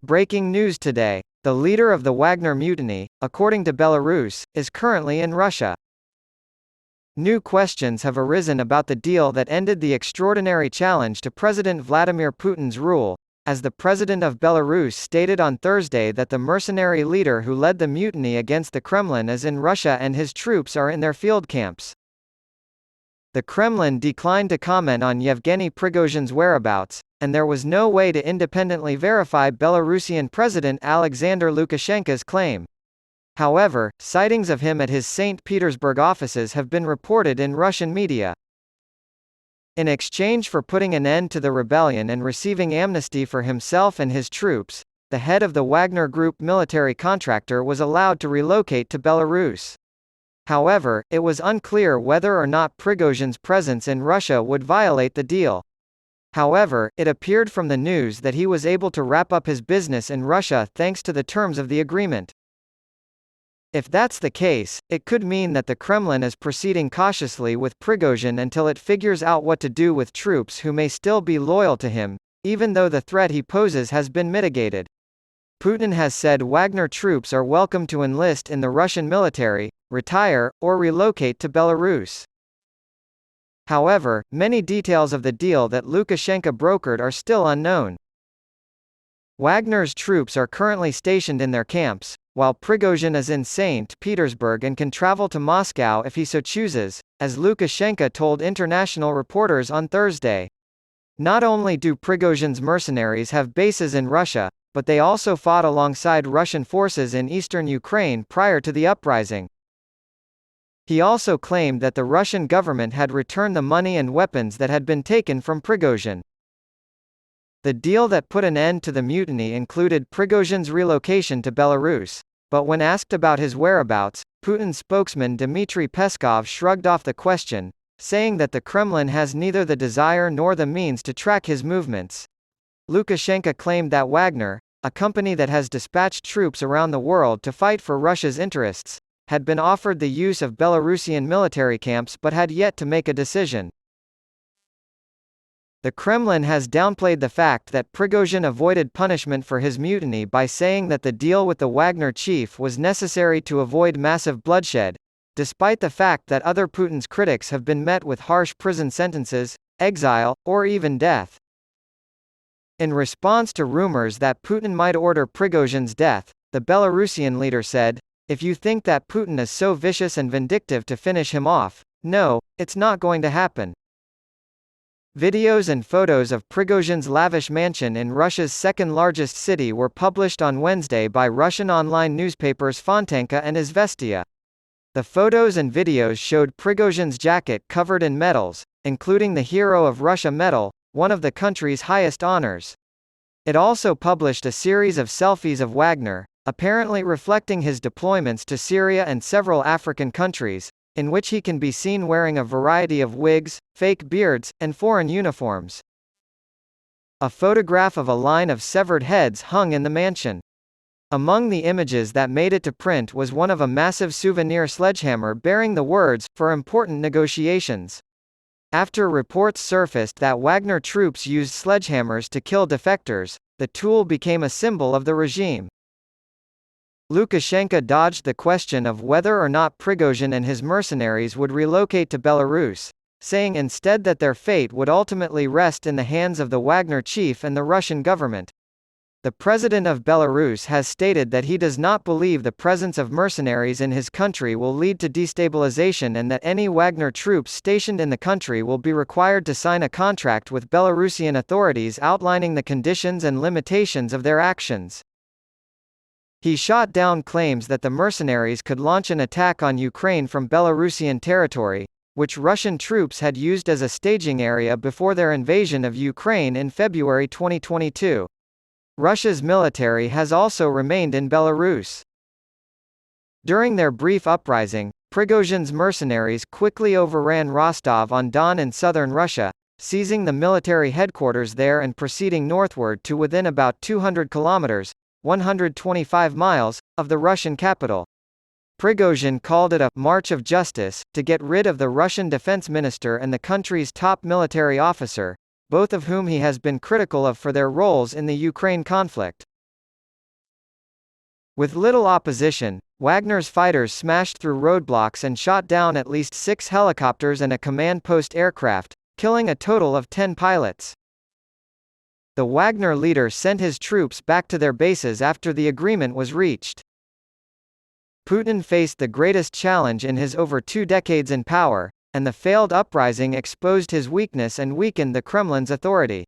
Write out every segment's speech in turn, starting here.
Breaking news today. The leader of the Wagner mutiny, according to Belarus, is currently in Russia. New questions have arisen about the deal that ended the extraordinary challenge to President Vladimir Putin's rule, as the president of Belarus stated on Thursday that the mercenary leader who led the mutiny against the Kremlin is in Russia and his troops are in their field camps. The Kremlin declined to comment on Yevgeny Prigozhin's whereabouts, and there was no way to independently verify Belarusian President Alexander Lukashenko's claim. However, sightings of him at his St. Petersburg offices have been reported in Russian media. In exchange for putting an end to the rebellion and receiving amnesty for himself and his troops, the head of the Wagner Group military contractor was allowed to relocate to Belarus. However, it was unclear whether or not Prigozhin's presence in Russia would violate the deal. However, it appeared from the news that he was able to wrap up his business in Russia thanks to the terms of the agreement. If that's the case, it could mean that the Kremlin is proceeding cautiously with Prigozhin until it figures out what to do with troops who may still be loyal to him, even though the threat he poses has been mitigated. Putin has said Wagner troops are welcome to enlist in the Russian military, retire, or relocate to Belarus. However, many details of the deal that Lukashenko brokered are still unknown. Wagner's troops are currently stationed in their camps, while Prigozhin is in St. Petersburg and can travel to Moscow if he so chooses, as Lukashenko told international reporters on Thursday. Not only do Prigozhin's mercenaries have bases in Russia, but they also fought alongside Russian forces in eastern Ukraine prior to the uprising. He also claimed that the Russian government had returned the money and weapons that had been taken from Prigozhin. The deal that put an end to the mutiny included Prigozhin's relocation to Belarus, but when asked about his whereabouts, Putin's spokesman Dmitry Peskov shrugged off the question, saying that the Kremlin has neither the desire nor the means to track his movements. Lukashenko claimed that Wagner, a company that has dispatched troops around the world to fight for Russia's interests, had been offered the use of Belarusian military camps but had yet to make a decision. The Kremlin has downplayed the fact that Prigozhin avoided punishment for his mutiny by saying that the deal with the Wagner chief was necessary to avoid massive bloodshed, despite the fact that other Putin's critics have been met with harsh prison sentences, exile, or even death. In response to rumors that Putin might order Prigozhin's death, the Belarusian leader said, "If you think that Putin is so vicious and vindictive to finish him off, no, it's not going to happen." Videos and photos of Prigozhin's lavish mansion in Russia's second-largest city were published on Wednesday by Russian online newspapers Fontanka and Izvestia. The photos and videos showed Prigozhin's jacket covered in medals, including the Hero of Russia medal, one of the country's highest honors. It also published a series of selfies of Wagner, apparently reflecting his deployments to Syria and several African countries, in which he can be seen wearing a variety of wigs, fake beards, and foreign uniforms. A photograph of a line of severed heads hung in the mansion. Among the images that made it to print was one of a massive souvenir sledgehammer bearing the words, "For important negotiations." After reports surfaced that Wagner troops used sledgehammers to kill defectors, the tool became a symbol of the regime. Lukashenko dodged the question of whether or not Prigozhin and his mercenaries would relocate to Belarus, saying instead that their fate would ultimately rest in the hands of the Wagner chief and the Russian government. The president of Belarus has stated that he does not believe the presence of mercenaries in his country will lead to destabilization and that any Wagner troops stationed in the country will be required to sign a contract with Belarusian authorities outlining the conditions and limitations of their actions. He shot down claims that the mercenaries could launch an attack on Ukraine from Belarusian territory, which Russian troops had used as a staging area before their invasion of Ukraine in February 2022. Russia's military has also remained in Belarus. During their brief uprising, Prigozhin's mercenaries quickly overran Rostov-on-Don in southern Russia, seizing the military headquarters there and proceeding northward to within about 200 kilometers, 125 miles, of the Russian capital. Prigozhin called it a «march of justice» to get rid of the Russian defense minister and the country's top military officer, both of whom he has been critical of for their roles in the Ukraine conflict. With little opposition, Wagner's fighters smashed through roadblocks and shot down at least 6 helicopters and a command post aircraft, killing a total of 10 pilots. The Wagner leader sent his troops back to their bases after the agreement was reached. Putin faced the greatest challenge in his over 2 decades in power, and the failed uprising exposed his weakness and weakened the Kremlin's authority.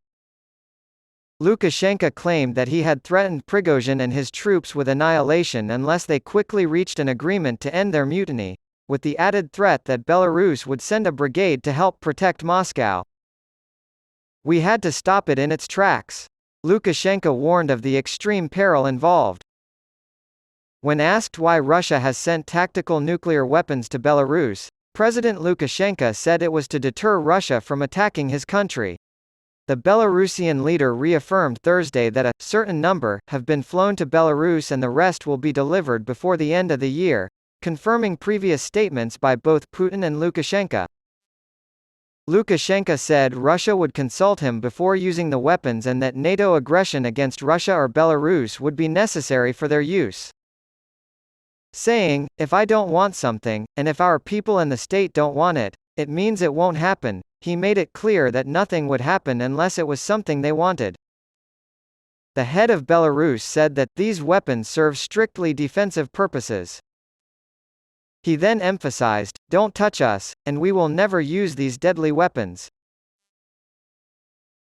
Lukashenko claimed that he had threatened Prigozhin and his troops with annihilation unless they quickly reached an agreement to end their mutiny, with the added threat that Belarus would send a brigade to help protect Moscow. "We had to stop it in its tracks," Lukashenko warned of the extreme peril involved. When asked why Russia has sent tactical nuclear weapons to Belarus, President Lukashenko said it was to deter Russia from attacking his country. The Belarusian leader reaffirmed Thursday that a certain number have been flown to Belarus and the rest will be delivered before the end of the year, confirming previous statements by both Putin and Lukashenko. Lukashenko said Russia would consult him before using the weapons and that NATO aggression against Russia or Belarus would be necessary for their use. Saying, "If I don't want something, and if our people and the state don't want it, it means it won't happen," he made it clear that nothing would happen unless it was something they wanted. The head of Belarus said that these weapons serve strictly defensive purposes. He then emphasized, "Don't touch us, and we will never use these deadly weapons."